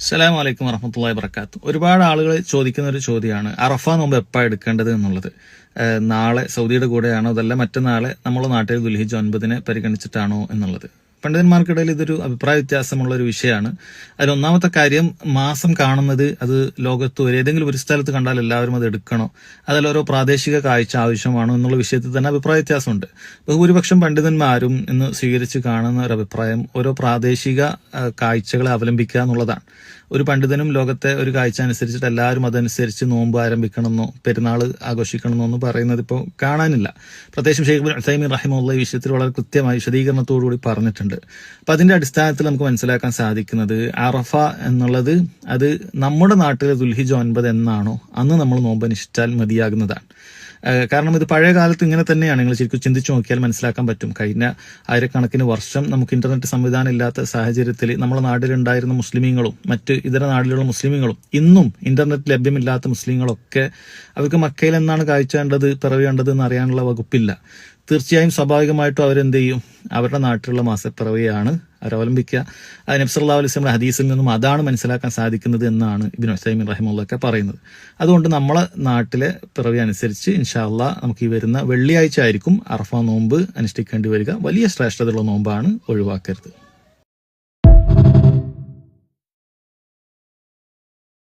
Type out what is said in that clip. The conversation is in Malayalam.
അസ്സലാമു അലൈക്കും വറഹ്മത്തുള്ളാഹി വബറകാതുഹു. ഒരുപാട് ആളുകൾ ചോദിക്കുന്ന ഒരു ചോദ്യമാണ് അറഫ നോമ്പ് എപ്പോഴാണ് എടുക്കേണ്ടത് എന്നുള്ളത്. നാളെ സൗദിയുടെ കൂടെയാണോ അതല്ല മറ്റന്നാളെ നമ്മുടെ നാട്ടിൽ ദുൽഹിജ്ജ് 9 പരിഗണിച്ചിട്ടാണോ എന്നുള്ളത്. പണ്ഡിതന്മാർക്കിടയിൽ ഇതൊരു അഭിപ്രായ വ്യത്യാസമുള്ള ഒരു വിഷയമാണ്. അതിലൊന്നാമത്തെ കാര്യം, മാസം കാണുന്നത് അത് ലോകത്ത് ഏതെങ്കിലും ഒരു സ്ഥലത്ത് കണ്ടാൽ എല്ലാവരും അത് എടുക്കണോ, അതിൽ ഓരോ പ്രാദേശിക കാഴ്ച ആവശ്യമാണോ എന്നുള്ള വിഷയത്തിൽ തന്നെ അഭിപ്രായ വ്യത്യാസമുണ്ട്. ബഹുഭൂരിപക്ഷം പണ്ഡിതന്മാരും ഇന്ന് സ്വീകരിച്ച് കാണുന്ന ഒരു അഭിപ്രായം ഓരോ പ്രാദേശിക കാഴ്ചകളെ അവലംബിക്കുക എന്നുള്ളതാണ്. ഒരു പണ്ഡിതനും ലോകത്തെ ഒരു കാഴ്ച അനുസരിച്ചിട്ട് എല്ലാവരും അതനുസരിച്ച് നോമ്പ് ആരംഭിക്കണമെന്നോ പെരുന്നാൾ ആഘോഷിക്കണമെന്നോ ഒന്നും പറയുന്നത് ഇപ്പോൾ കാണാനില്ല. പ്രത്യേകിച്ചും ഷെയ്ഖ് ഇബ്നു ഉസൈമീൻ റഹിമഹുല്ലാഹ് ഈ വിഷയത്തിൽ വളരെ കൃത്യമായി വിശദീകരണത്തോടുകൂടി പറഞ്ഞിട്ടുണ്ട്. അപ്പൊ അതിന്റെ അടിസ്ഥാനത്തിൽ നമുക്ക് മനസ്സിലാക്കാൻ സാധിക്കുന്നത് അറഫ എന്നുള്ളത് അത് നമ്മുടെ നാട്ടിലെ ദുൽഹിജ്ജ് 9 എന്നാണോ അന്ന് നമ്മൾ നോമ്പ് അനുഷ്ഠിച്ചാൽ മതിയാകുന്നതാണ്. കാരണം ഇത് പഴയ കാലത്ത് ഇങ്ങനെ തന്നെയാണ്. നിങ്ങൾ ശരിക്കും ചിന്തിച്ചു നോക്കിയാൽ മനസ്സിലാക്കാൻ പറ്റും. കഴിഞ്ഞ ആയിരക്കണക്കിന് വർഷം നമുക്ക് ഇന്റർനെറ്റ് സംവിധാനം ഇല്ലാത്ത സാഹചര്യത്തിൽ നമ്മുടെ നാട്ടിലുണ്ടായിരുന്ന മുസ്ലിമീങ്ങളും മറ്റ് ഇതര നാട്ടിലുള്ള മുസ്ലിമീങ്ങളും ഇന്നും ഇന്റർനെറ്റ് ലഭ്യമില്ലാത്ത മുസ്ലിങ്ങളൊക്കെ അവർക്ക് മക്കയിൽ എന്നാണ് കാഴ്ച വേണ്ടത് പിറവി വേണ്ടത് എന്ന് അറിയാനുള്ള വകുപ്പില്ല. തീർച്ചയായും സ്വാഭാവികമായിട്ടും അവരെന്ത് ചെയ്യും, അവരുടെ നാട്ടിലുള്ള മാസപ്പിറവിയാണ് അവരവലംബിക്കുക. അത് നബി സല്ലല്ലാഹു അലൈഹി വസല്ലം ഹദീസിൽ നിന്നും അതാണ് മനസ്സിലാക്കാൻ സാധിക്കുന്നത് എന്നാണ് ഇബ്നു ഉസൈമീൻ റഹിമഹുല്ലാഹ് പറയുന്നത്. അതുകൊണ്ട് നമ്മളെ നാട്ടിലെ പിറവി അനുസരിച്ച് ഇൻഷാ അല്ലാഹ് നമുക്ക് ഈ വരുന്ന വെള്ളിയാഴ്ച ആയിരിക്കും അറഫ നോമ്പ് അനുഷ്ഠിക്കേണ്ടി വരിക. വലിയ ശ്രേഷ്ഠതയുള്ള നോമ്പാണ്, ഒഴിവാക്കരുത്.